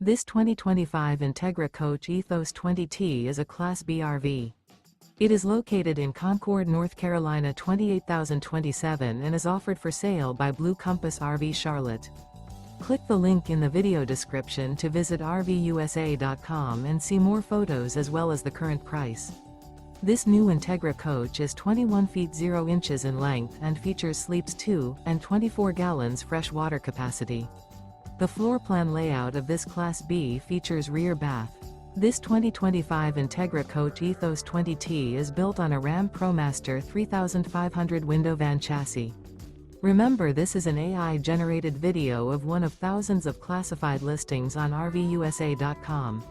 This 2025 Entegra Coach Ethos 20T is a Class B RV. It is located in Concord, North Carolina 28027 and is offered for sale by Blue Compass RV Charlotte. Click the link in the video description to visit RVUSA.com and see more photos as well as the current price. This new Entegra Coach is 21 feet 0 inches in length and features sleeps 2 and 24 gallons fresh water capacity. The floor plan layout of this Class B features rear bath. This 2025 Entegra Coach Ethos 20T is built on a RAM ProMaster 3500 window van chassis. Remember, this is an AI-generated video of one of thousands of classified listings on RVUSA.com.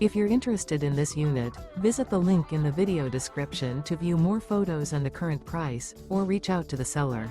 If you're interested in this unit, visit the link in the video description to view more photos and the current price, or reach out to the seller.